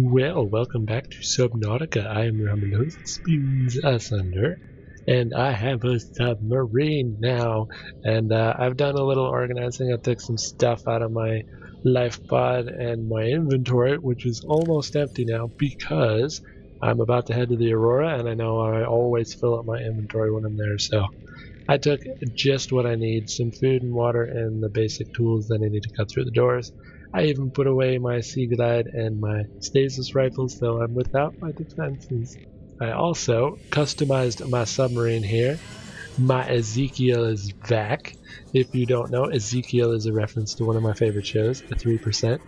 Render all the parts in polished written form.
Well, welcome back to Subnautica. I am your humble host, SpoonsAsunder, and I have a submarine now. And I've done a little organizing. I took some stuff out of my life pod and my inventory, which is almost empty now because I'm about to head to the Aurora, and I know I always fill up my inventory when I'm there. So I took just what I need, some food and water and the basic tools that I need to cut through the doors. I even put away my Sea Glide and my stasis rifles, so I'm without my defenses. I also customized my submarine here. My Ezekiel is back. If you don't know, Ezekiel is a reference to one of my favorite shows, a 3%.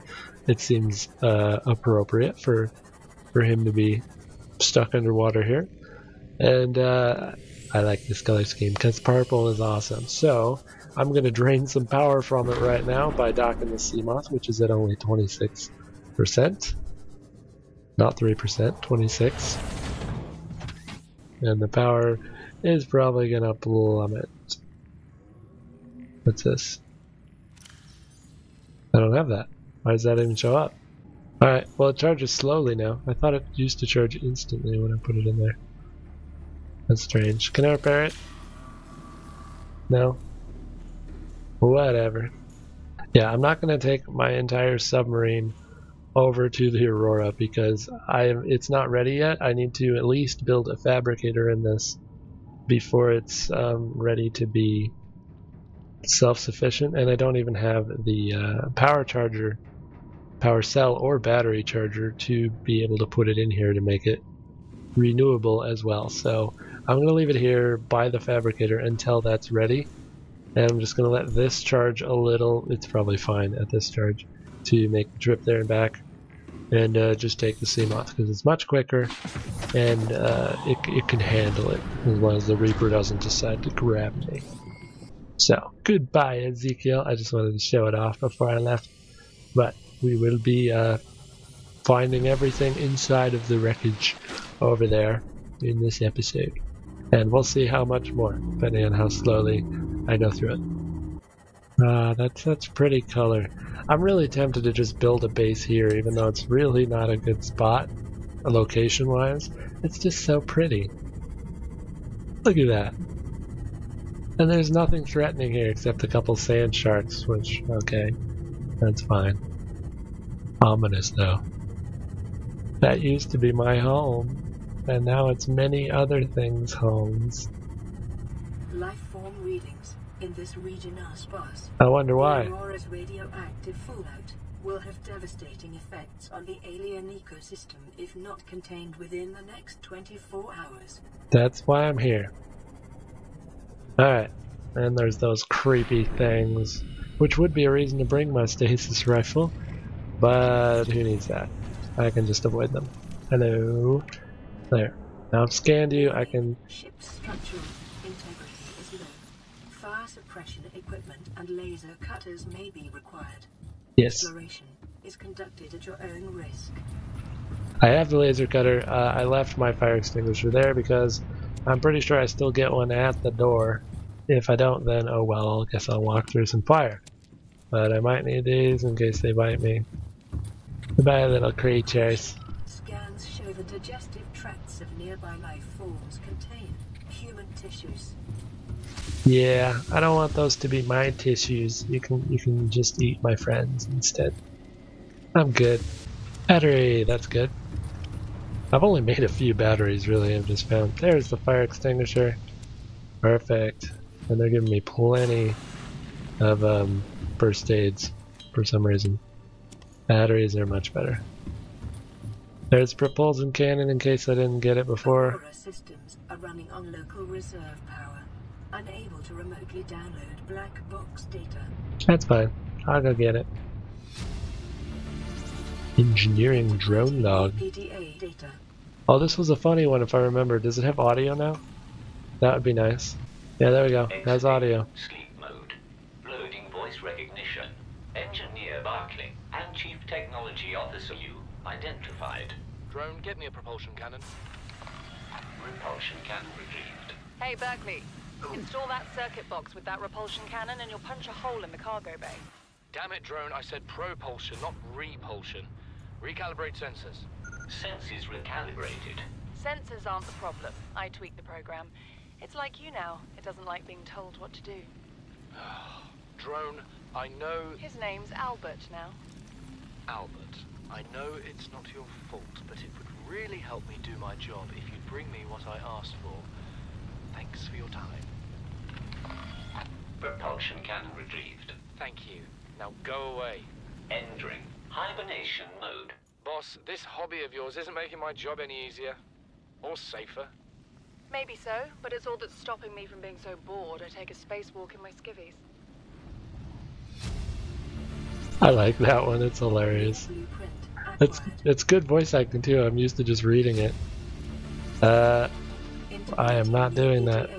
It seems appropriate for him to be stuck underwater here. And I like this color scheme because purple is awesome. So I'm going to drain some power from it right now by docking the sea moth, which is at only 26%. Not 3%, 26. And the power is probably going to plummet. What's this? I don't have that. Why does that even show up? Alright, well it charges slowly now. I thought it used to charge instantly when I put it in there. That's strange. Can I repair it? No? Whatever. Yeah, I'm not going to take my entire submarine over to the Aurora because it's not ready yet. I need to at least build a fabricator in this before it's ready to be self-sufficient, and I don't even have the power cell or battery charger to be able to put it in here to make it renewable as well. So I'm going to leave it here by the fabricator until that's ready. And I'm just going to let this charge a little. It's probably fine at this charge to make the trip there and back. And just take the sea moth because it's much quicker and it can handle it as long as the Reaper doesn't decide to grab me. So, goodbye Ezekiel. I just wanted to show it off before I left. But we will be finding everything inside of the wreckage over there in this episode. And we'll see how much more, depending on how slowly I go through it. That's pretty color. I'm really tempted to just build a base here, even though it's really not a good spot, location-wise. It's just so pretty. Look at that. And there's nothing threatening here except a couple sand sharks, which, okay, that's fine. Ominous, though. That used to be my home. And now it's many other things' homes. Life form readings in this region are sparse. I wonder why. The Aurora's radioactive fallout will have devastating effects on the alien ecosystem if not contained within the next 24 hours. That's why I'm here. Alright, and there's those creepy things, which would be a reason to bring my stasis rifle, but who needs that? I can just avoid them. Hello. There. Now I've scanned you, I can... Ship's structural integrity is low. Fire suppression equipment and laser cutters may be required. Yes. Exploration is conducted at your own risk. I have the laser cutter. I left my fire extinguisher there because I'm pretty sure I still get one at the door. If I don't, then oh well, I guess I'll walk through some fire. But I might need these in case they bite me. Goodbye, little creatures. Scans show the digestive tracts of nearby life forms contain human tissues. Yeah, I don't want those to be my tissues. You can just eat my friends instead. I'm good. Battery, that's good. I've only made a few batteries really, I've just found. There's the fire extinguisher. Perfect. And they're giving me plenty of first aids for some reason. Batteries are much better. There's propulsion cannon in case I didn't get it before. Aurora systems are running on local reserve power, unable to remotely download black box data. That's fine. I'll go get it. Engineering drone log. PDA data. Oh, this was a funny one if I remember. Does it have audio now? That would be nice. Yeah, there we go. It has audio. Sleep mode. Loading voice recognition. Engineer Barclay and Chief Technology Officer you identified. Drone, get me a propulsion cannon. Repulsion cannon retrieved. Hey, Berkeley. Install that circuit box with that repulsion cannon and you'll punch a hole in the cargo bay. Damn it, Drone, I said propulsion, not repulsion. Recalibrate sensors. Senses recalibrated. Sensors aren't the problem. I tweaked the program. It's like you now. It doesn't like being told what to do. Drone, I know... His name's Albert now. Albert, I know it's not your fault, but it would really help me do my job if you'd bring me what I asked for. Thanks for your time. Propulsion cannon retrieved. Thank you. Now go away. Entering hibernation mode. Boss, this hobby of yours isn't making my job any easier. Or safer. Maybe so, but it's all that's stopping me from being so bored I take a spacewalk in my skivvies. I like that one, it's hilarious. It's good voice acting too, I'm used to just reading it. I am not doing that.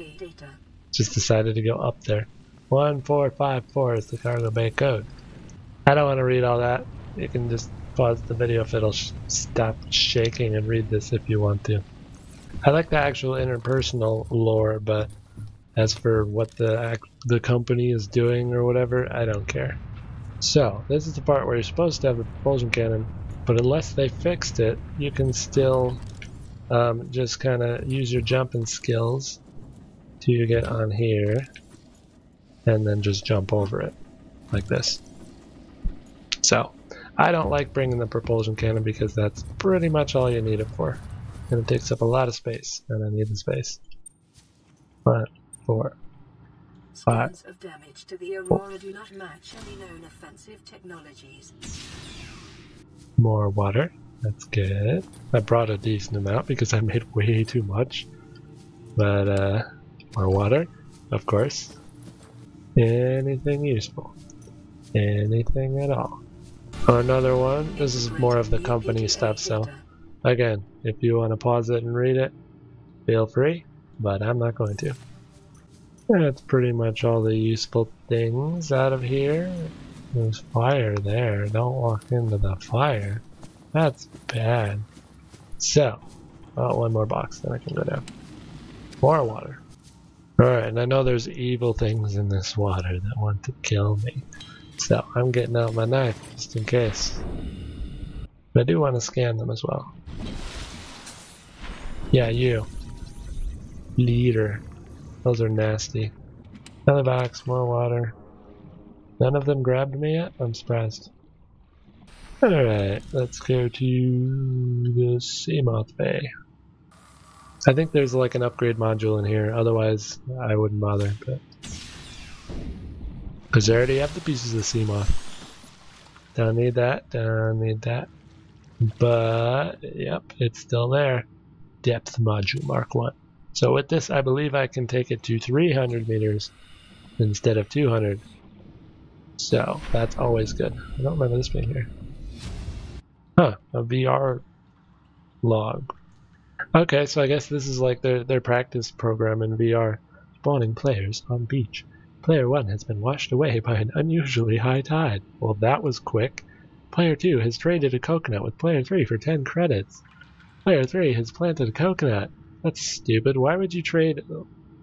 Just decided to go up there. 1454 is the cargo bay code. I don't want to read all that. You can just pause the video if it'll stop shaking and read this if you want to. I like the actual interpersonal lore, but as for what the company is doing or whatever, I don't care. So, this is the part where you're supposed to have the propulsion cannon, but unless they fixed it, you can still just kind of use your jumping skills to get on here and then just jump over it like this. So, I don't like bringing the propulsion cannon because that's pretty much all you need it for. And it takes up a lot of space, and I need the space. 1, 4, 5. Scans of damage to the Aurora do not match any known offensive technologies. More water. That's good. I brought a decent amount because I made way too much. But, more water, of course. Anything useful. Anything at all. Another one. This is more of the company stuff, so again, if you want to pause it and read it, feel free, but I'm not going to. That's pretty much all the useful things out of here. There's fire there. Don't walk into the fire. That's bad. So, one more box, then I can go down. More water. Alright, and I know there's evil things in this water that want to kill me. So, I'm getting out my knife, just in case. But I do want to scan them as well. Yeah, you. Leader. Those are nasty. Another box, more water. None of them grabbed me yet? I'm surprised. Alright, let's go to the Seamoth Bay. I think there's like an upgrade module in here, otherwise I wouldn't bother. Because I already have the pieces of Seamoth. Don't need that, don't need that. But, yep, it's still there. Depth module Mark 1. So with this, I believe I can take it to 300 meters instead of 200. So, that's always good. I don't remember this being here. Huh, a VR log. Okay, so I guess this is like their practice program in VR. Spawning players on beach. Player 1 has been washed away by an unusually high tide. Well, that was quick. Player 2 has traded a coconut with Player 3 for 10 credits. Player 3 has planted a coconut. That's stupid. Why would you trade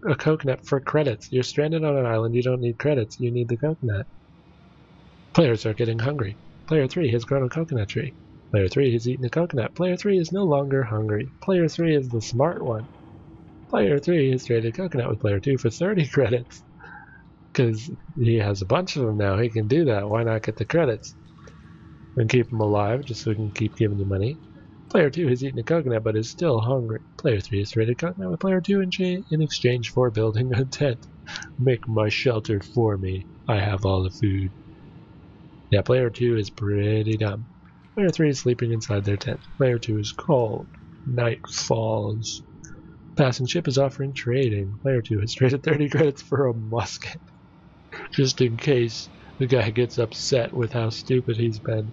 a coconut for credits? You're stranded on an island, you don't need credits, you need the coconut. Players are getting hungry. Player 3 has grown a coconut tree. Player 3 has eaten a coconut. Player 3 is no longer hungry. Player 3 is the smart one. Player 3 has traded coconut with Player 2 for 30 credits. Because he has a bunch of them now, he can do that. Why not get the credits? And keep them alive, just so we can keep giving you money. Player 2 has eaten a coconut but is still hungry. Player 3 has traded coconut with Player 2 in exchange for building a tent. Make my shelter for me. I have all the food. Yeah, Player 2 is pretty dumb. Player 3 is sleeping inside their tent. Player 2 is cold. Night falls. Passing ship is offering trading. Player 2 has traded 30 credits for a musket. Just in case the guy gets upset with how stupid he's been.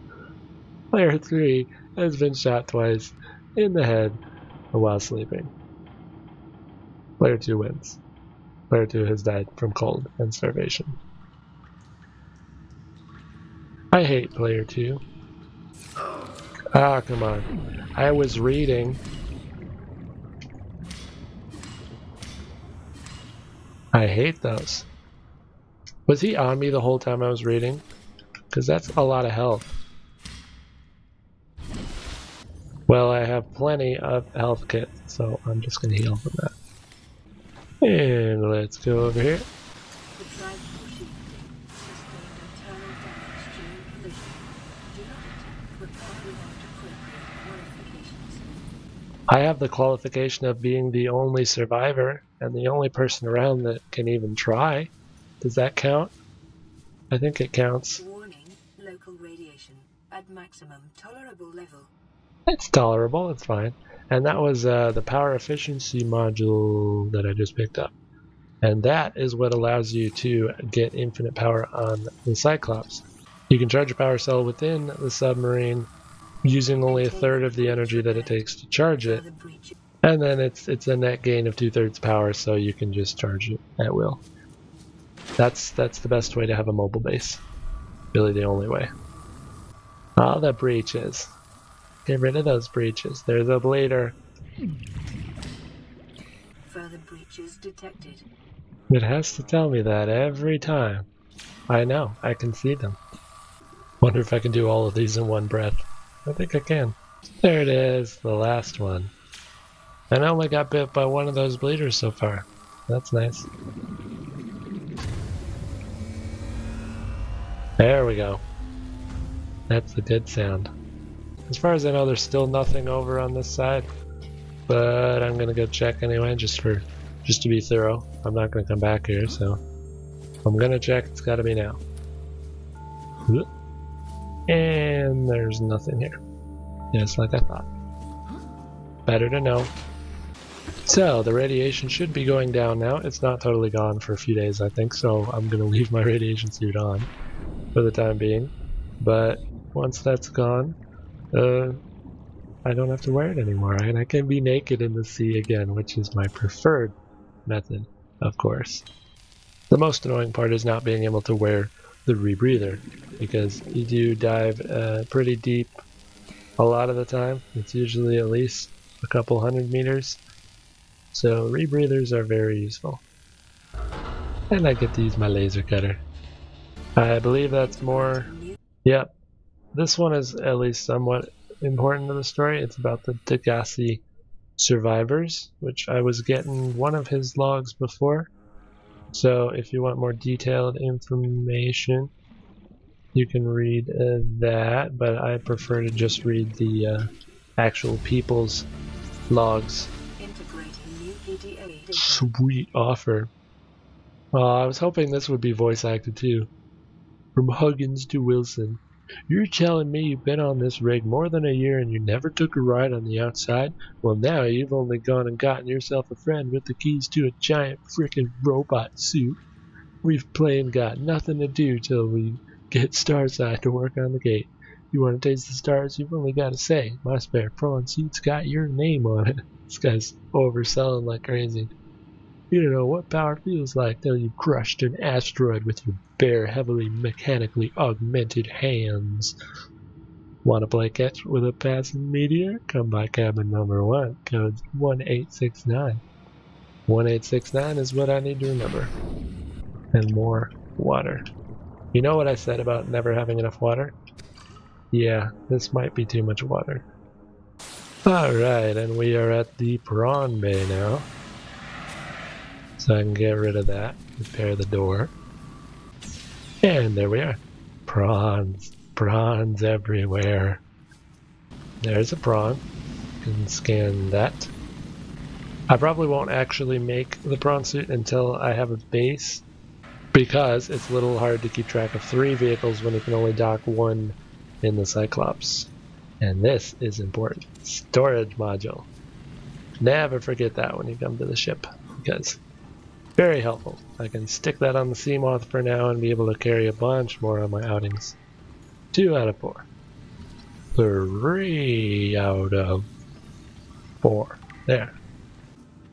Player 3 has been shot twice in the head while sleeping. Player 2 wins. Player 2 has died from cold and starvation. I hate Player 2. Ah, come on. I was reading. I hate those. Was he on me the whole time I was reading? Because that's a lot of health. Well, I have plenty of health kits, so I'm just going to heal from that. And let's go over here. The drive shifting sustained internal damage during collision. Do not attempt repair without appropriate qualifications. I have the qualification of being the only survivor and the only person around that can even try. Does that count? I think it counts. Warning, local radiation at maximum tolerable level. It's tolerable, it's fine. And that was the power efficiency module that I just picked up. And that is what allows you to get infinite power on the Cyclops. You can charge a power cell within the submarine using only a third of the energy that it takes to charge it. And then it's a net gain of 2/3 power, so you can just charge it at will. That's the best way to have a mobile base. Really the only way. All the breaches. Get rid of those breaches. There's a bleeder. Further breaches detected. It has to tell me that every time. I know, I can see them. Wonder if I can do all of these in one breath. I think I can. There it is, the last one. And I only got bit by one of those bleeders so far. That's nice. There we go. That's a good sound. As far as I know, there's still nothing over on this side, but I'm gonna go check anyway, just to be thorough. I'm not gonna come back here, so I'm gonna check. It's gotta be now. And there's nothing here. Just like I thought. Better to know. So the radiation should be going down now. It's not totally gone for a few days, I think, so I'm gonna leave my radiation suit on for the time being. But once that's gone, I don't have to wear it anymore, and I can be naked in the sea again, which is my preferred method, of course. The most annoying part is not being able to wear the rebreather, because you do dive pretty deep a lot of the time. It's usually at least a couple 100 meters, so rebreathers are very useful. And I get to use my laser cutter. I believe that's more. Yep. This one is at least somewhat important to the story. It's about the Degassi survivors, which I was getting one of his logs before. So if you want more detailed information, you can read that, but I prefer to just read the actual people's logs. Sweet offer. I was hoping this would be voice acted too. From Huggins to Wilson. You're telling me you've been on this rig more than a year and you never took a ride on the outside? Well, now you've only gone and gotten yourself a friend with the keys to a giant frickin' robot suit. We've plain got nothing to do till we get Starside to work on the gate. You want to taste the stars? You've only got to say, my spare prawn suit's got your name on it. This guy's overselling like crazy. You don't know what power feels like till you've crushed an asteroid with your bare, heavily mechanically augmented hands. Want to play catch with a passing meteor? Come by cabin number 1, code 1869. 1869 is what I need to remember. And more water. You know what I said about never having enough water? Yeah, this might be too much water. Alright, and we are at the prawn bay now. So I can get rid of that, repair the door. And there we are. Prawns. Prawns everywhere. There's a prawn. You can scan that. I probably won't actually make the prawn suit until I have a base, because it's a little hard to keep track of 3 vehicles when you can only dock 1 in the Cyclops. And this is important. Storage module. Never forget that when you come to the ship, because very helpful. I can stick that on the Seamoth for now and be able to carry a bunch more on my outings. 2 out of 4. 3 out of 4. There.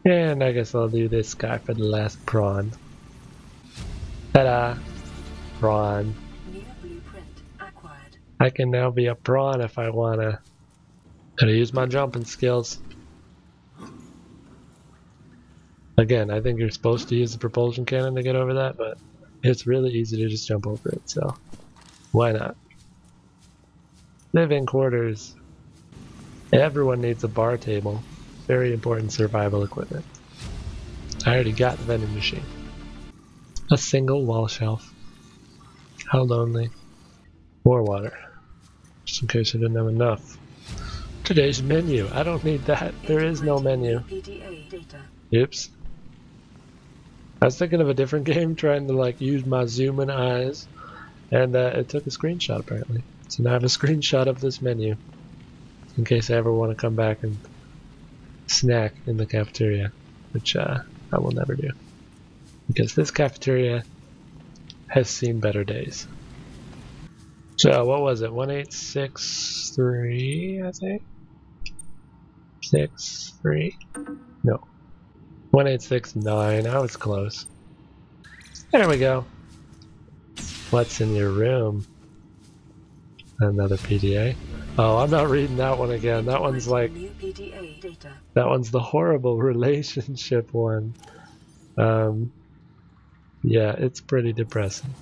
And I guess I'll do this guy for the last prawn. Ta-da! Prawn. New blueprint acquired. I can now be a prawn if I wanna. Gotta use my jumping skills. Again, I think you're supposed to use the propulsion cannon to get over that, but it's really easy to just jump over it, so why not? Living quarters. Everyone needs a bar table. Very important survival equipment. I already got the vending machine. A single wall shelf. How lonely. More water. Just in case I didn't have enough. Today's menu. I don't need that. There is no menu. Oops. I was thinking of a different game, trying to like use my zoom-in eyes, and it took a screenshot apparently. So now I have a screenshot of this menu, in case I ever want to come back and snack in the cafeteria, which I will never do, because this cafeteria has seen better days. So what was it? 1863, I think. 63? No. 1869. I was close. There we go. What's in your room? Another PDA. Oh, I'm not reading that one again. That one's like... That one's the horrible relationship one. Yeah, it's pretty depressing.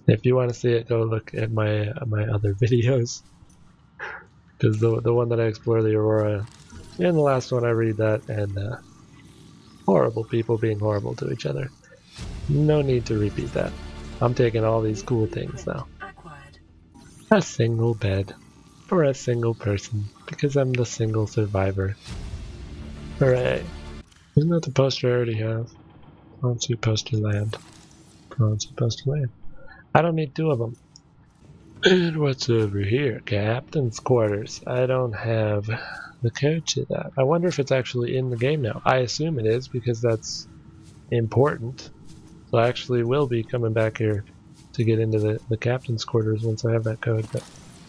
If you want to see it, go look at my other videos. Because the one that I explore the Aurora, in the last one I read that, and horrible people being horrible to each other. No need to repeat that. I'm taking all these cool things now. A single bed. For a single person. Because I'm the single survivor. Hooray. Isn't that the poster I already have? Onto poster land. Onto poster land. I don't need two of them. And what's over here? Captain's quarters. I don't have the code to that. I wonder if it's actually in the game now. I assume it is because that's important. So I actually will be coming back here to get into the captain's quarters once I have that code, but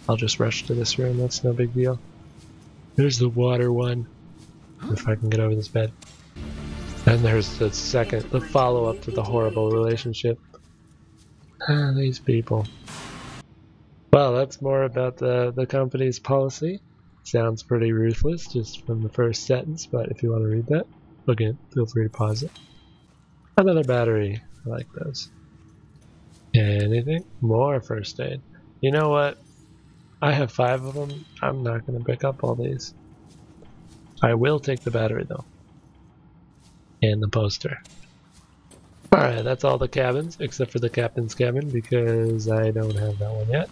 I'll just rush to this room, that's no big deal. There's the water one, if I can get over this bed. And there's the second, the follow-up to the horrible relationship. These people. Well, that's more about the company's policy. Sounds pretty ruthless just from the first sentence, but if you want to read that, again, feel free to pause it. Another battery. I like those. Anything? More first aid. You know what? I have 5 of them. I'm not going to pick up all these. I will take the battery though. And the poster. Alright, that's all the cabins, except for the captain's cabin, because I don't have that one yet.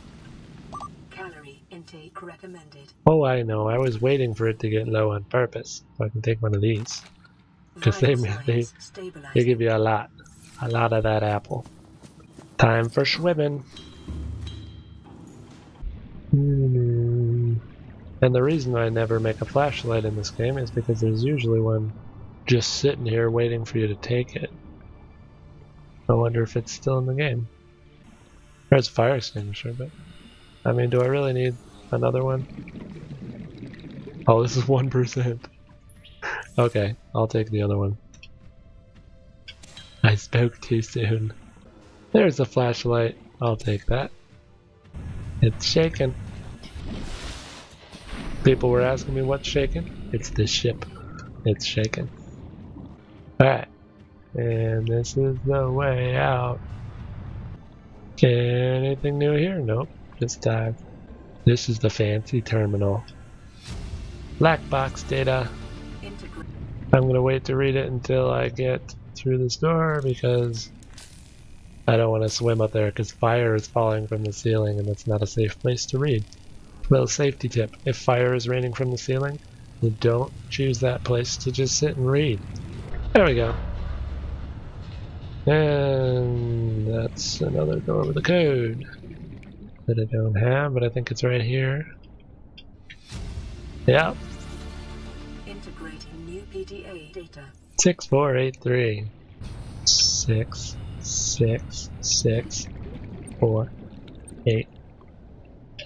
Calorie intake recommended. Oh, I know. I was waiting for it to get low on purpose, so I can take one of these. Because they give you a lot of that apple. Time for swimming. And the reason I never make a flashlight in this game is because there's usually one just sitting here waiting for you to take it. I wonder if it's still in the game. There's a fire extinguisher, but I mean, do I really need another one? Oh, this is 1%. Okay, I'll take the other one. I spoke too soon. There's a flashlight. I'll take that. It's shaking. People were asking me what's shaking. It's this ship. It's shaking. Alright. And this is the way out. Anything new here? Nope. Just dive. This is the fancy terminal. Black box data. I'm gonna wait to read it until I get through this door because I don't want to swim up there because fire is falling from the ceiling and that's not a safe place to read. Little safety tip, if fire is raining from the ceiling, then don't choose that place to just sit and read. There we go. And that's another door with a code that I don't have, but I think it's right here. Yep. Integrating new PDA data. 6483. 6, 6, 6, 4, 8.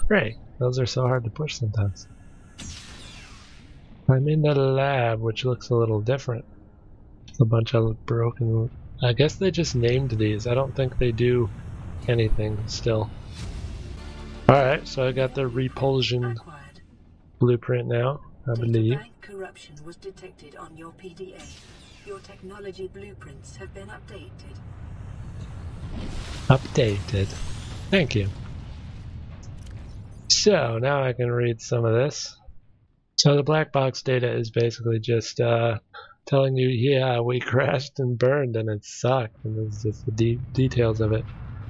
Great. Those are so hard to push sometimes. I'm in the lab, which looks a little different. It's a bunch of broken... I guess they just named these. I don't think they do anything still. Alright, so I got the repulsion blueprint now, I believe. Corruption was detected on your PDA. Your technology blueprints have been updated. Updated. Thank you. So, now I can read some of this. So the black box data is basically just telling you, yeah, we crashed and burned and it sucked, and it's just the details of it.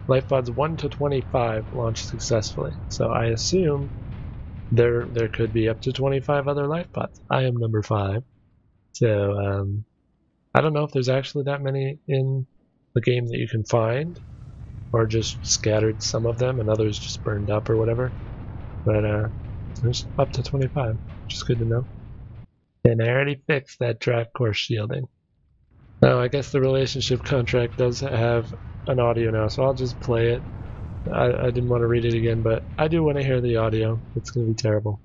Life pods 1 to 25 launched successfully, so I assume there could be up to 25 other life pods. I am number 5, so I don't know if there's actually that many in the game that you can find, or just scattered some of them and others just burned up or whatever. But there's up to 25, which is good to know. And I already fixed that track course shielding. Now I guess the relationship contract does have an audio now, so I'll just play it. I didn't want to read it again, but I do want to hear the audio. It's going to be terrible.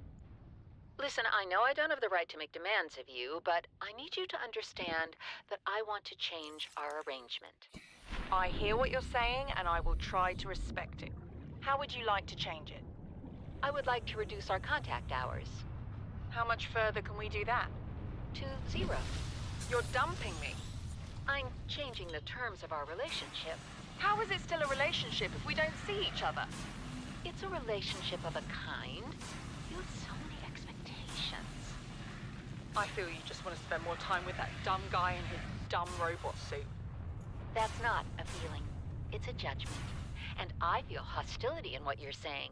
Listen, I know I don't have the right to make demands of you, but I need you to understand that I want to change our arrangement. I hear what you're saying, and I will try to respect it. How would you like to change it? I would like to reduce our contact hours. How much further can we do that? To 0. You're dumping me. I'm changing the terms of our relationship. How is it still a relationship if we don't see each other? It's a relationship of a kind. You have so many expectations. I feel you just want to spend more time with that dumb guy in his dumb robot suit. That's not a feeling. It's a judgment. And I feel hostility in what you're saying.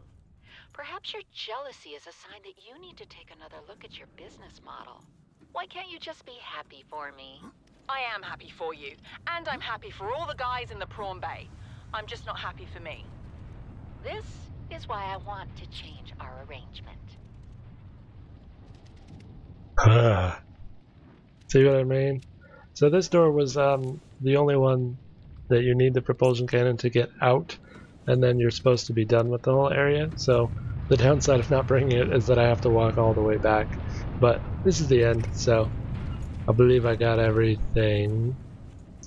Perhaps your jealousy is a sign that you need to take another look at your business model. Why can't you just be happy for me? I am happy for you, and I'm happy for all the guys in the prawn bay. I'm just not happy for me. This is why I want to change our arrangement. See what I mean? So this door was the only one that you need the propulsion cannon to get out, and then you're supposed to be done with the whole area. So the downside of not bringing it is that I have to walk all the way back. But this is the end, so I believe I got everything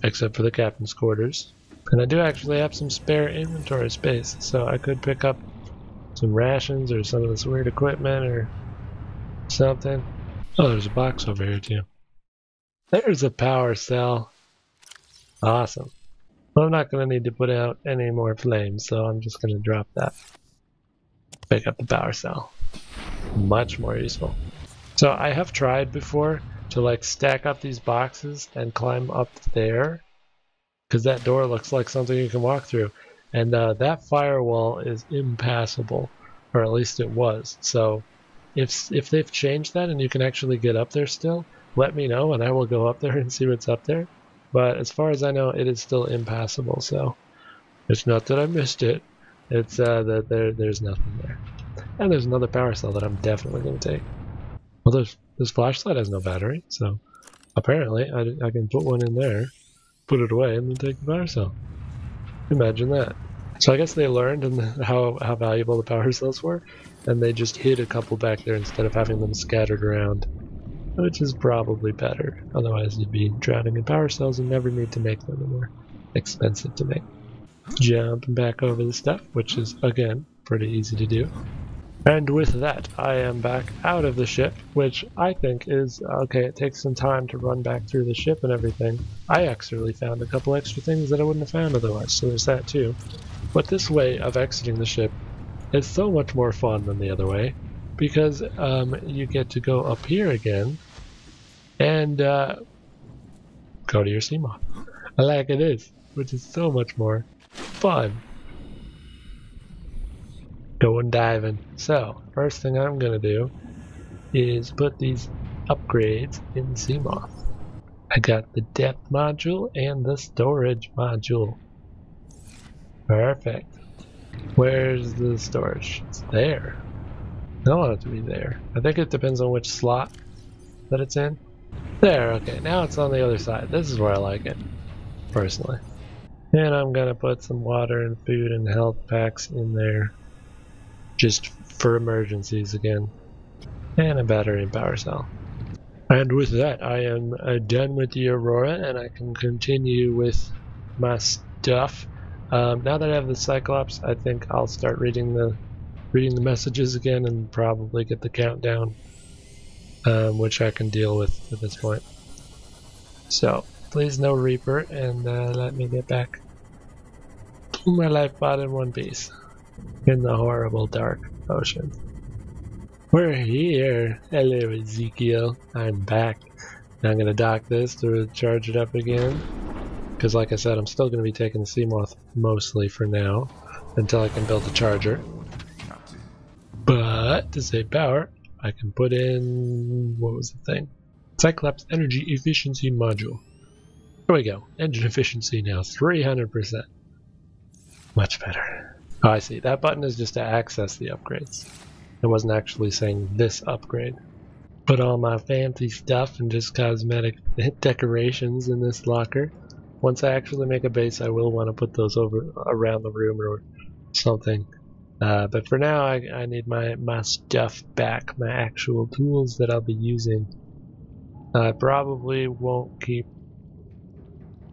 except for the captain's quarters. And I do actually have some spare inventory space, so I could pick up some rations or some of this weird equipment or something. Oh, there's a box over here too. There's a power cell. Awesome. Well, I'm not going to need to put out any more flames, so I'm just going to drop that. Pick up the power cell. Much more useful. So I have tried before to like stack up these boxes and climb up there, because that door looks like something you can walk through, and that firewall is impassable, or at least it was. So if they've changed that and you can actually get up there still, let me know and I will go up there and see what's up there. But as far as I know, it is still impassable, so it's not that I missed it, it's that there's nothing there. And there's another power cell that I'm definitely going to take. Well, this flashlight has no battery, so apparently I can put one in there, put it away, and then take the power cell. Imagine that. So I guess they learned how valuable the power cells were, and they just hid a couple back there instead of having them scattered around, which is probably better. Otherwise you'd be drowning in power cells and never need to make them, and they're expensive to make. Jumping back over the stuff, which is, again, pretty easy to do. And with that, I am back out of the ship, which I think is, okay, it takes some time to run back through the ship and everything. I actually found a couple extra things that I wouldn't have found otherwise, so there's that too. But this way of exiting the ship is so much more fun than the other way, because you get to go up here again and go to your Seamoth. Like it is, which is so much more fun. Going diving. So, first thing I'm gonna do is put these upgrades in Seamoth. I got the depth module and the storage module. Perfect. Where's the storage? It's there. I don't want it to be there. I think it depends on which slot that it's in. There, okay, now it's on the other side. This is where I like it, personally. And I'm gonna put some water and food and health packs in there, just for emergencies again. And a battery and power cell. And with that, I am done with the Aurora, and I can continue with my stuff. Now that I have the Cyclops, I think I'll start reading the messages again and probably get the countdown, which I can deal with at this point. So, please no Reaper, and let me get back to my life pod in one piece in the horrible dark ocean. We're here. Hello, Ezekiel. I'm back. Now I'm gonna dock this to charge it up again. Because like I said, I'm still gonna be taking the Seamoth mostly for now. Until I can build the charger. But to save power, I can put in, what was the thing? Cyclops Energy Efficiency Module. There we go. Engine efficiency now 300%. Much better. Oh, I see. That button is just to access the upgrades. It wasn't actually saying this upgrade. Put all my fancy stuff and just cosmetic decorations in this locker. Once I actually make a base, I will want to put those over around the room or something. But for now, I need my stuff back, my actual tools that I'll be using. I probably won't keep...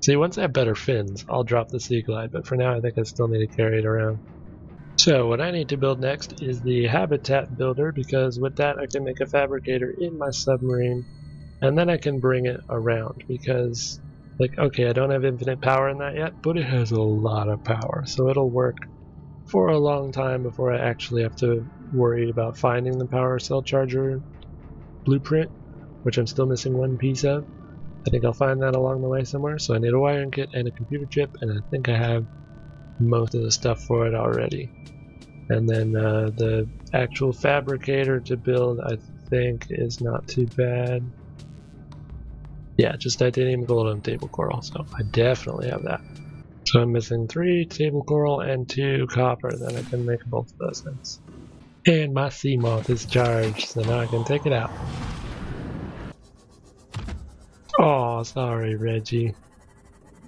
See, once I have better fins, I'll drop the Sea Glide, but for now I think I still need to carry it around. So what I need to build next is the habitat builder, because with that I can make a fabricator in my submarine, and then I can bring it around, because, like, okay, I don't have infinite power in that yet, but it has a lot of power, so it'll work for a long time before I actually have to worry about finding the power cell charger blueprint, which I'm still missing one piece of. I think I'll find that along the way somewhere. So I need a wiring kit and a computer chip, and I think I have most of the stuff for it already. And then the actual fabricator to build, I think, is not too bad. Yeah, just titanium, gold, and table coral, so I definitely have that. So I'm missing 3 table coral and 2 copper, then I can make both of those things. And my Seamoth is charged, so now I can take it out. Oh, sorry, Reggie.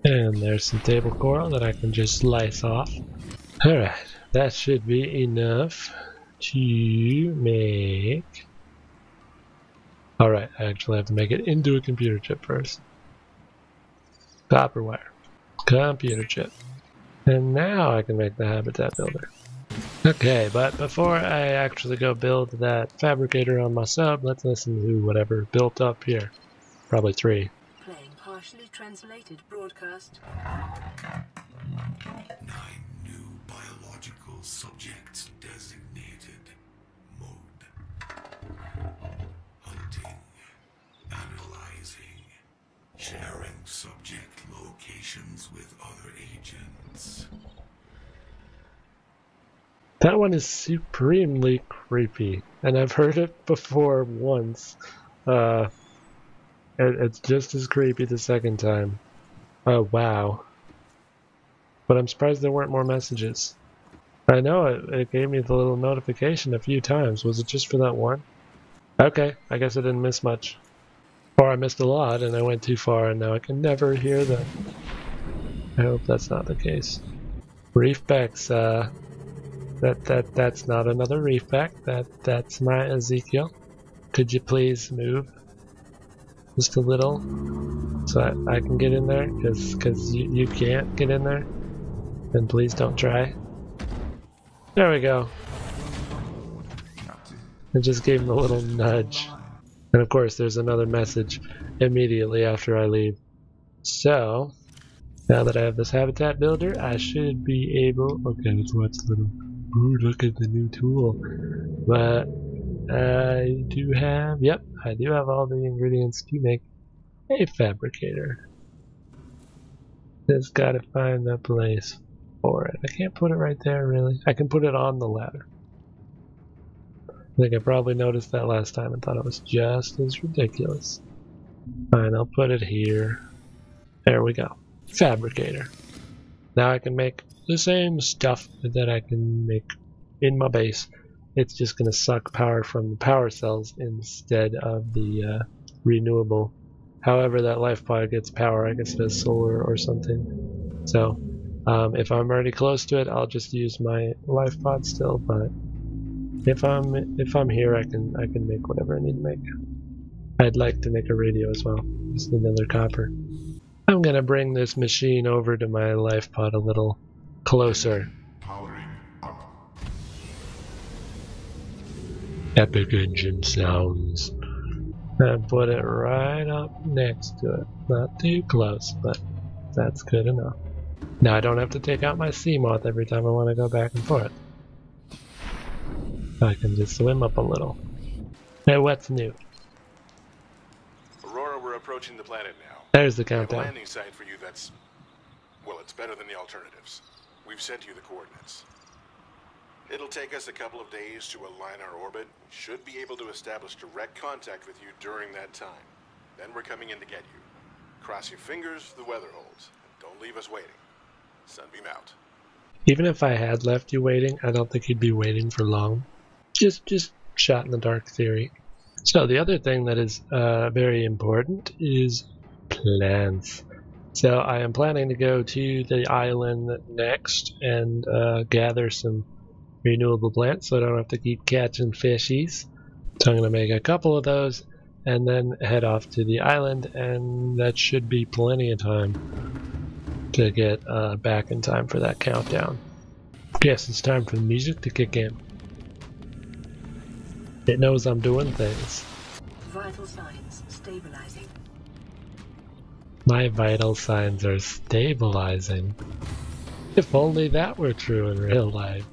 And there's some table coral that I can just slice off. Alright, that should be enough to make... Alright, I actually have to make it into a computer chip first. Copper wire. Computer chip. And now I can make the habitat builder. Okay, but before I actually go build that fabricator on my sub, let's listen to whatever built up here. Probably 3. Playing partially translated broadcast. 9 new biological subjects designated. Mode. Hunting. Analyzing. Sharing subject locations with other agents. That one is supremely creepy, and I've heard it before once. It's just as creepy the second time. Oh, wow. But I'm surprised there weren't more messages. I know it gave me the little notification a few times. Was it just for that one? Okay, I guess I didn't miss much. Or I missed a lot and I went too far and now I can never hear them. I hope that's not the case. Reef Bex, that's not another reef pack. That's my Ezekiel. Could you please move just a little so I can get in there? Cause you can't get in there. Then please don't try. There we go. I just gave him a little nudge. And of course there's another message immediately after I leave. So now that I have this habitat builder, I should be able... Okay, let's watch the little... Ooh, look at the new tool. But I do have... Yep, I do have all the ingredients to make a fabricator. Just gotta find the place for it. I can't put it right there, really. I can put it on the ladder. I think I probably noticed that last time and thought it was just as ridiculous. Fine, I'll put it here. There we go. Fabricator. Now I can make the same stuff that I can make in my base. It's just going to suck power from the power cells instead of the renewable. However that life pod gets power, I guess it has solar or something. So if I'm already close to it, I'll just use my life pod still. But if I'm here, I can make whatever I need to make. I'd like to make a radio as well. Just another copper. I'm gonna bring this machine over to my life pod a little closer. Powering up. Epic engine sounds. And put it right up next to it. Not too close, but that's good enough. Now I don't have to take out my Seamoth every time I want to go back and forth. I can just swim up a little. Hey, what's new? Aurora, we're approaching the planet now. There's the We have a countdown. landing site for you that's... well, it's better than the alternatives. We've sent you the coordinates. It'll take us a couple of days to align our orbit. Should be able to establish direct contact with you during that time. Then we're coming in to get you. Cross your fingers, the weather holds. Don't leave us waiting. Sunbeam out. Even if I had left you waiting, I don't think you'd be waiting for long. Just shot in the dark theory. So the other thing that is very important is plants. So I am planning to go to the island next and gather some renewable plants so I don't have to keep catching fishies. So I'm going to make a couple of those and then head off to the island, and that should be plenty of time to get back in time for that countdown. Yes, it's time for the music to kick in. It knows I'm doing things. Vital signs stabilizing. My vital signs are stabilizing. If only that were true in real life.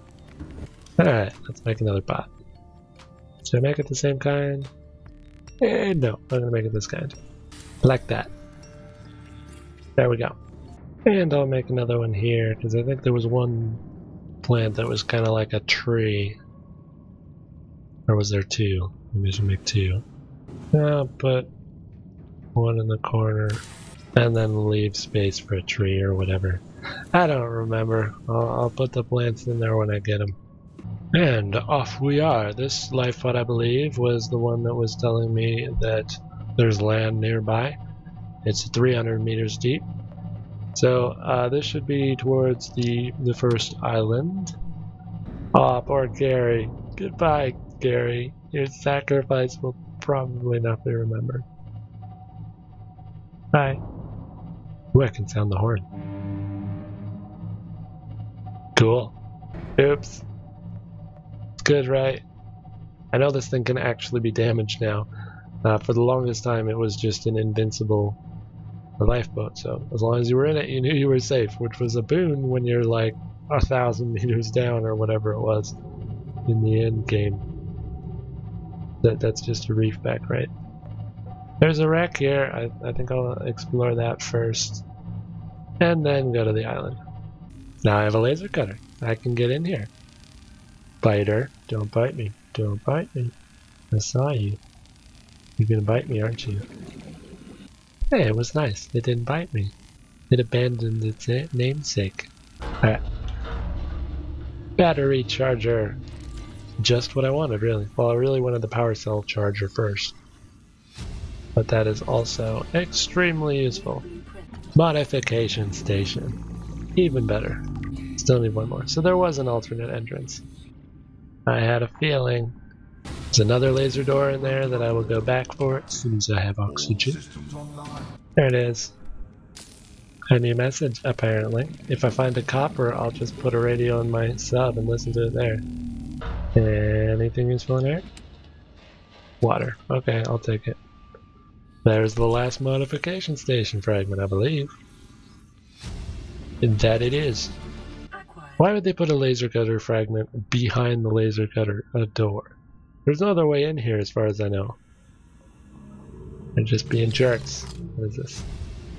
Alright, let's make another pot. Should I make it the same kind? No, I'm gonna make it this kind. Like that. There we go. And I'll make another one here, because I think there was one plant that was kind of like a tree. Or was there two? Maybe I should make two. I'll put one in the corner, and then leave space for a tree or whatever. I don't remember. I'll put the plants in there when I get them. And off we are. This life pod, I believe, was the one that was telling me that there's land nearby. It's 300 meters deep. So this should be towards the first island. Aw, poor Gary. Goodbye, Gary. Your sacrifice will probably not be remembered. Bye. Ooh, I can sound the horn. Cool. Oops. It's good, right? I know this thing can actually be damaged now. For the longest time, it was just an invincible lifeboat, so as long as you were in it, you knew you were safe, which was a boon when you're like 1,000 meters down or whatever it was in the end game. That's just a reef back, right? There's a wreck here. I think I'll explore that first, and then go to the island. Now I have a laser cutter. I can get in here. Biter, don't bite me. Don't bite me. I saw you. You're gonna bite me, aren't you? Hey, it was nice. It didn't bite me. It abandoned its namesake. Alright. Battery charger. Just what I wanted, really. Well, I really wanted the power cell charger first. But that is also extremely useful. Modification station. Even better. Still need one more. So there was an alternate entrance. I had a feeling. There's another laser door in there that I will go back for as soon as I have oxygen. There it is. A new message, apparently. If I find a copper, I'll just put a radio in my sub and listen to it there. Anything useful in there? Water. Okay, I'll take it. There's the last modification station fragment, I believe. And that it is. Why would they put a laser cutter fragment behind the laser cutter door? There's no other way in here as far as I know. They're just being jerks. What is this?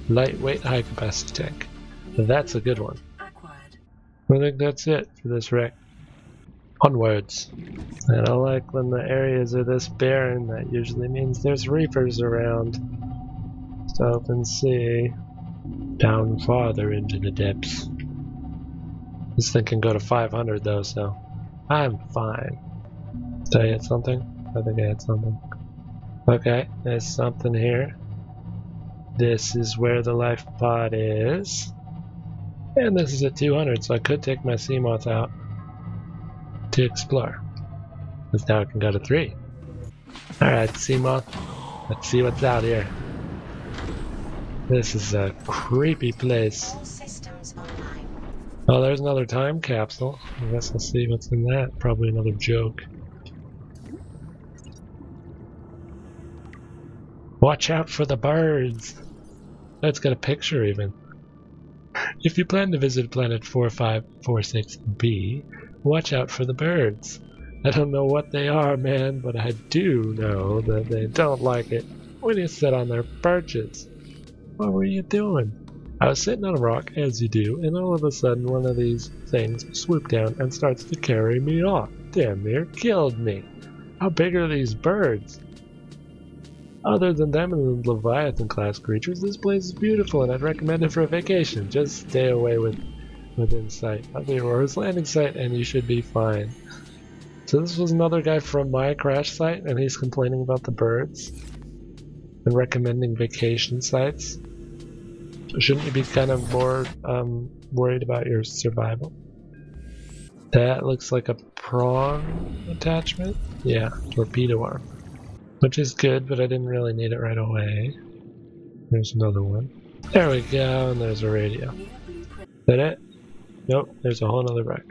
Lightweight high capacity tank. That's a good one. I think that's it for this wreck. Onwards. I don't like when the areas are this barren. That usually means there's reefers around. So let's see. Down farther into the depths. This thing can go to 500 though, so I'm fine. Did I hit something? I think I hit something. Okay, there's something here. This is where the life pod is. And this is at 200, so I could take my Seamoth out to explore. Because now I can go to 3. Alright, Seamoth. Let's see what's out here. This is a creepy place. Oh, there's another time capsule. I guess I'll see what's in that. Probably another joke. Watch out for the birds! Let's get a picture even. If you plan to visit planet 4546b, watch out for the birds. I don't know what they are, man, but I do know that they don't like it when you sit on their perches. What were you doing? I was sitting on a rock, as you do, and all of a sudden one of these things swooped down and starts to carry me off. Damn near killed me. How big are these birds? Other than them and the Leviathan class creatures, this place is beautiful and I'd recommend it for a vacation. Just stay away within sight of the Aurora's landing site and you should be fine. So this was another guy from my crash site and he's complaining about the birds and recommending vacation sites. Shouldn't you be kind of more worried about your survival? That looks like a prawn attachment? Yeah, torpedo arm. Which is good, but I didn't really need it right away. There's another one. There we go, and there's a radio. Is that it? Nope, there's a whole other wreck.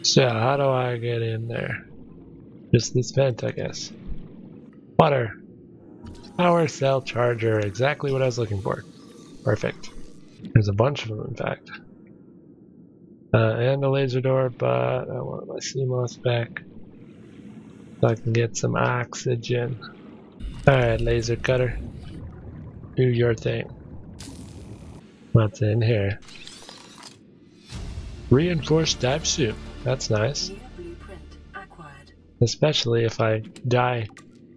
So, how do I get in there? Just this vent, I guess. Water. Power cell charger, exactly what I was looking for. Perfect. There's a bunch of them, in fact. And a laser door, but I want my CMOS back so I can get some oxygen. Alright, laser cutter. Do your thing. What's in here? Reinforced dive suit. That's nice. Especially if I die.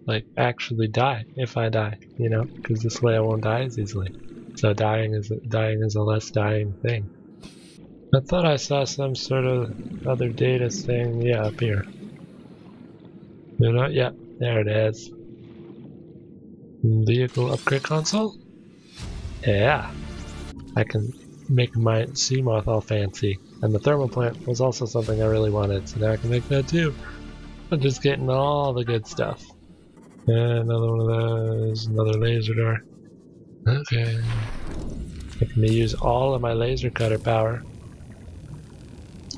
Like, actually die. If I die, you know? Because this way I won't die as easily. So dying is a less dying thing. I thought I saw some sort of other data thing. Yeah, up here. You know, yeah, there it is. Vehicle upgrade console? Yeah. I can make my Seamoth all fancy. And the thermal plant was also something I really wanted, so now I can make that too. I'm just getting all the good stuff. And another one of those, another laser door. Okay. I can use all of my laser cutter power.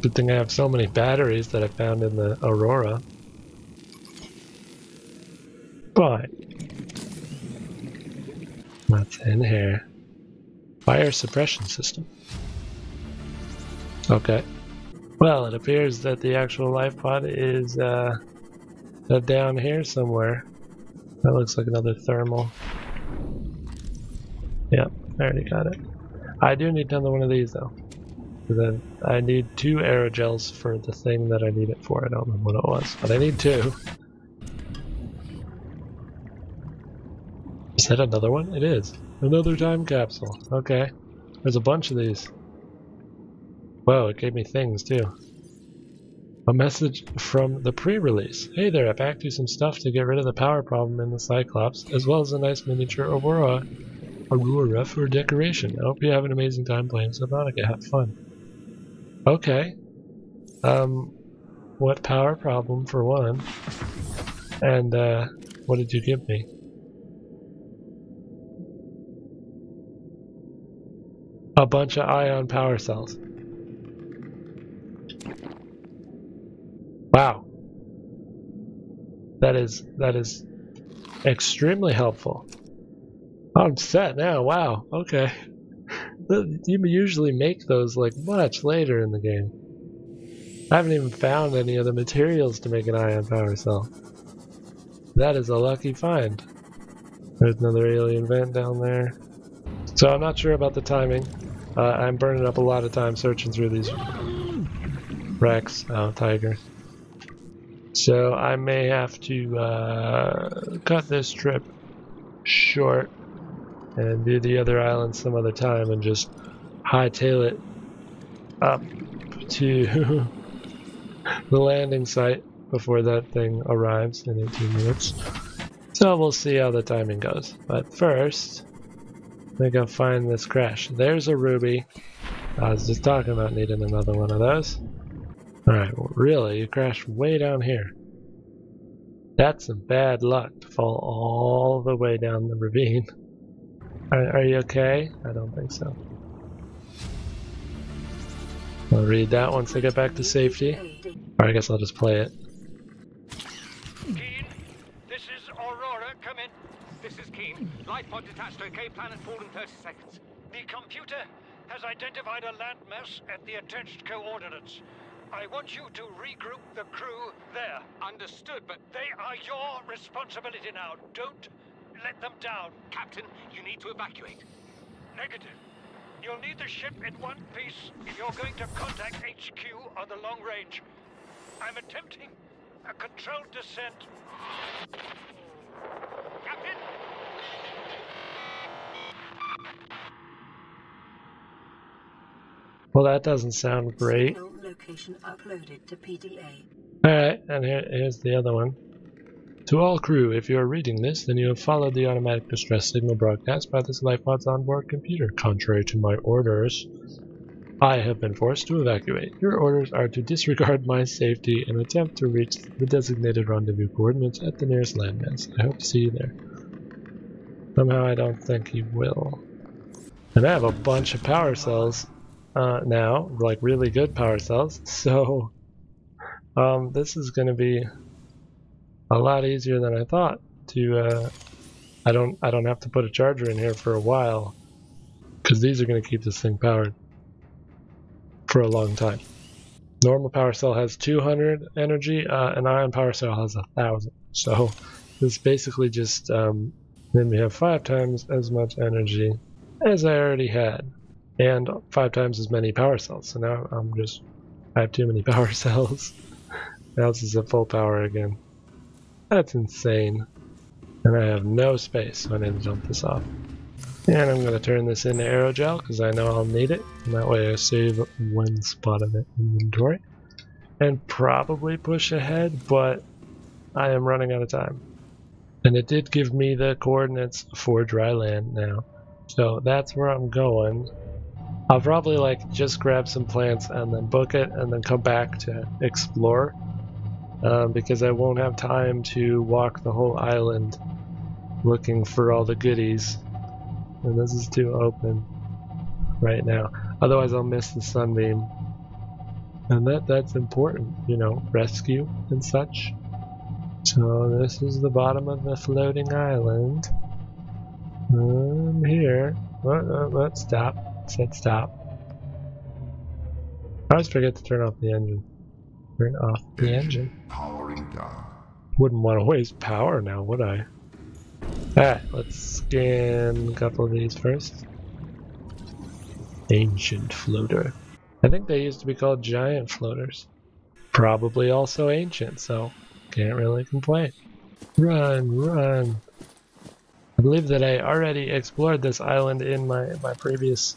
Good thing I have so many batteries that I found in the Aurora. But what's in here? Fire suppression system. Okay. Well, it appears that the actual life pod is down here somewhere. That looks like another thermal. Yep, I already got it. I do need another one of these though. Then I need 2 aerogels for the thing that I need it for. I don't know what it was, but I need 2. Is that another one? It is. Another time capsule. Okay. There's a bunch of these. Whoa, it gave me things too. A message from the pre-release. Hey there, I packed you some stuff to get rid of the power problem in the Cyclops, as well as a nice miniature Aurora for decoration. I hope you have an amazing time playing Subnautica. Have fun. Okay. What power problem for one? And what did you give me? A bunch of ion power cells. Wow. That is extremely helpful. I'm set now. Wow. Okay. You usually make those like much later in the game. I haven't even found any of the materials to make an ion power cell. That is a lucky find. There's another alien vent down there. So I'm not sure about the timing. I'm burning up a lot of time searching through these wrecks. Oh, tiger. So I may have to cut this trip short and do the other islands some other time and just hightail it up to the landing site before that thing arrives in 18 minutes. So we'll see how the timing goes. But first, I think I'll find this crash. There's a ruby. I was just talking about needing another one of those. Alright, well really, you crashed way down here. That's some bad luck to fall all the way down the ravine. Are you okay? I don't think so. I'll read that once I get back to safety. Or I guess I'll just play it. Keen, this is Aurora. Come in. This is Keen. Life pod detached to OK planet fall in 30 seconds. The computer has identified a landmass at the attached coordinates. I want you to regroup the crew there. Understood, but they are your responsibility now. Don't let them down. Captain, you need to evacuate. Negative. You'll need the ship in one piece if you're going to contact HQ on the long range. I'm attempting a controlled descent. Captain? Well, that doesn't sound great. Signal location uploaded to PDA. Alright, and here's the other one. To all crew, if you are reading this, then you have followed the automatic distress signal broadcast by this lifepod's onboard computer. Contrary to my orders, I have been forced to evacuate. Your orders are to disregard my safety and attempt to reach the designated rendezvous coordinates at the nearest landmass. I hope to see you there. Somehow I don't think you will. And I have a bunch of power cells now, like really good power cells, so this is going to be a lot easier than I thought. I don't have to put a charger in here for a while, because these are going to keep this thing powered for a long time. Normal power cell has 200 energy, an ion power cell has 1,000. So this basically just then we have 5 times as much energy as I already had, and 5 times as many power cells. So now I have too many power cells. Now this is at full power again. That's insane. And I have no space, so I need to jump this off. And I'm going to turn this into aerogel because I know I'll need it. And that way I save one spot of it in inventory. And probably push ahead, but I am running out of time. And it did give me the coordinates for dry land now. So that's where I'm going. I'll probably like just grab some plants and then book it and then come back to explore. Because I won't have time to walk the whole island looking for all the goodies. And this is too open right now. Otherwise I'll miss the sunbeam. And that's important, you know, rescue and such. So this is the bottom of the floating island. I'm here. Let's stop. It said stop. I always forget to turn off the engine. Turn off the engine. Powering down. Wouldn't want to waste power now, would I? Alright, let's scan a couple of these first. Ancient floater. I think they used to be called giant floaters. Probably also ancient, so can't really complain. Run, run. I believe that I already explored this island in my previous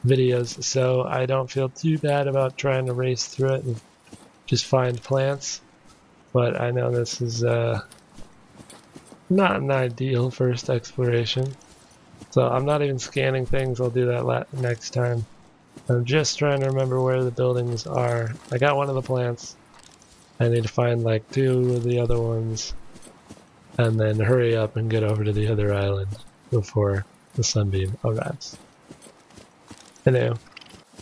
videos, so I don't feel too bad about trying to race through it and just find plants. But I know this is not an ideal first exploration. So I'm not even scanning things, I'll do that next time. I'm just trying to remember where the buildings are. I got one of the plants. I need to find like 2 of the other ones. And then hurry up and get over to the other island before the sunbeam arrives. Hello.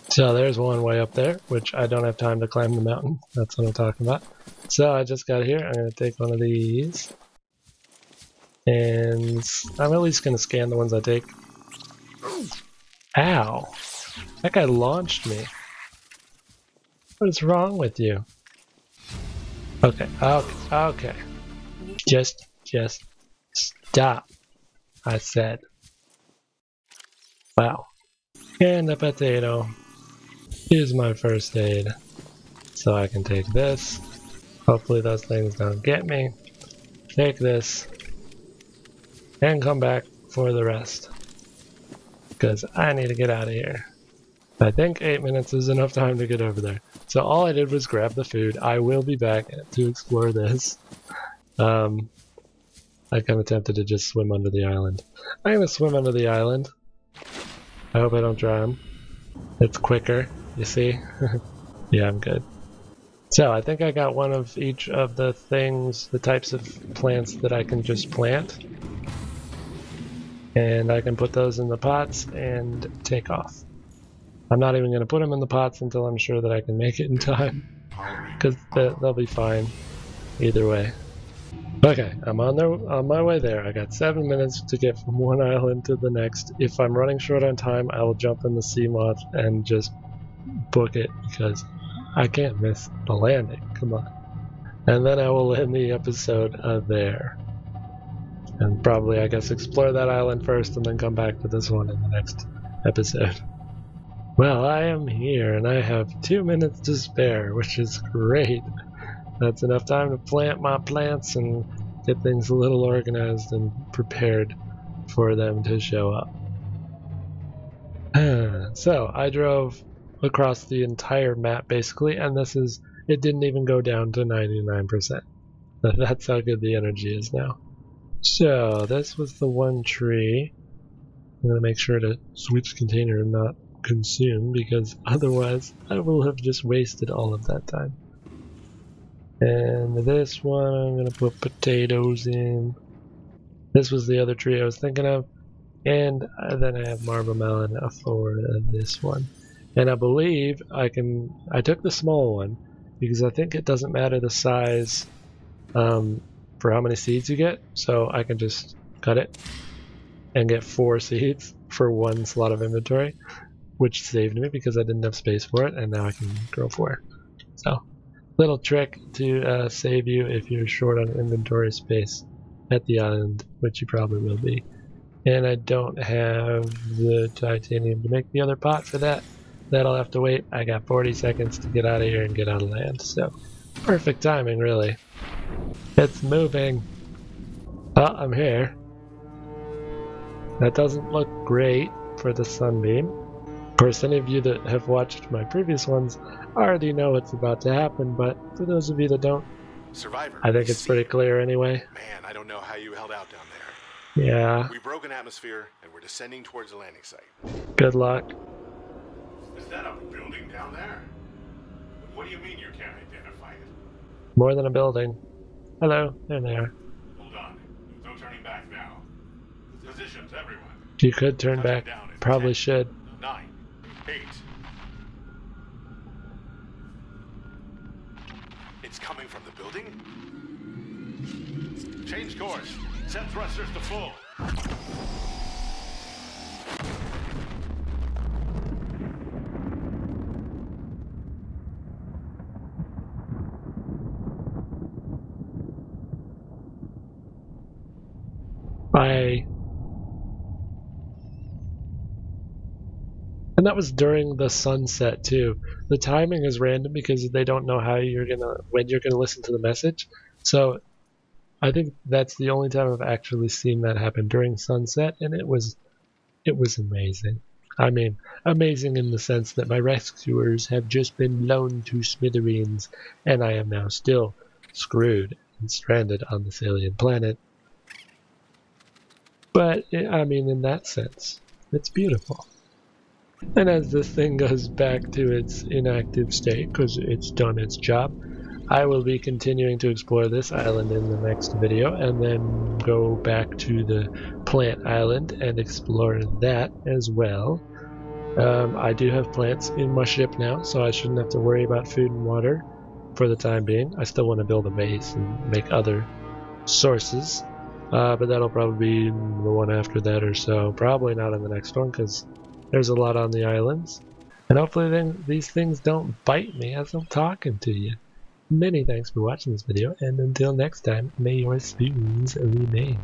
So there's one way up there, which I don't have time to climb the mountain. That's what I'm talking about. So I just got here. I'm going to take one of these. And I'm at least going to scan the ones I take. Ow! That guy launched me. What is wrong with you? Okay, okay. Just stop, I said. Wow. And a potato. Here's my first aid. So I can take this. Hopefully those things don't get me. Take this. And come back for the rest. Because I need to get out of here. I think 8 minutes is enough time to get over there. So all I did was grab the food. I will be back to explore this. I kind of tempted to just swim under the island. I'm going to swim under the island. I hope I don't drown. It's quicker, you see? Yeah, I'm good. So I think I got one of each of the things, the types of plants that I can just plant. And I can put those in the pots and take off. I'm not even going to put them in the pots until I'm sure that I can make it in time. Because they'll be fine either way. Okay, I'm on my way there. I got 7 minutes to get from one island to the next. If I'm running short on time, I will jump in the sea moth and just book it because I can't miss the landing. Come on. And then I will end the episode there. And probably, I guess, explore that island first and then come back to this one in the next episode. Well, I am here and I have 2 minutes to spare, which is great. That's enough time to plant my plants and get things a little organized and prepared for them to show up. So, I drove across the entire map basically, and it didn't even go down to 99%. That's how good the energy is now. So, this was the one tree. I'm going to make sure to switch container and not consume, because otherwise I will have just wasted all of that time. And this one I'm going to put potatoes in. This was the other tree I was thinking of. And then I have marble melon for this one. And I believe I took the small one because I think it doesn't matter the size for how many seeds you get. So I can just cut it and get 4 seeds for 1 slot of inventory, which saved me because I didn't have space for it, and now I can grow 4. So, little trick to save you if you're short on inventory space at the island, which you probably will be. And I don't have the titanium to make the other pot for that. That'll have to wait. I got 40 seconds to get out of here and get on land, so perfect timing, really. It's moving. Oh, I'm here. That doesn't look great for the sunbeam. Of course, any of you that have watched my previous ones already know what's about to happen, but for those of you that don't, Survivor, I think it's pretty clear anyway. Man, I don't know how you held out down there. Yeah. We broke an atmosphere and we're descending towards the landing site. Good luck. Is that a building down there? What do you mean you can't identify it? More than a building. Hello, there they are. Hold on. No turning back now. Positions, everyone. You could turn back. Probably 10, should. 9, 8. It's coming from the building? Change course. Set thrusters to full. And that was during the sunset too. The timing is random because they don't know when you're gonna listen to the message. So I think that's the only time I've actually seen that happen, during sunset, and it was amazing. I mean, amazing in the sense that my rescuers have just been blown to smithereens, and I am now still screwed and stranded on this alien planet. But, I mean, in that sense, it's beautiful. And as this thing goes back to its inactive state, because it's done its job, I will be continuing to explore this island in the next video, and then go back to the plant island and explore that as well. I do have plants in my ship now, so I shouldn't have to worry about food and water for the time being. I still want to build a base and make other sources, but that'll probably be the one after that or so. Probably not in the next one, because there's a lot on the islands. And hopefully then these things don't bite me as I'm talking to you. Many thanks for watching this video, and until next time, may your spoons remain.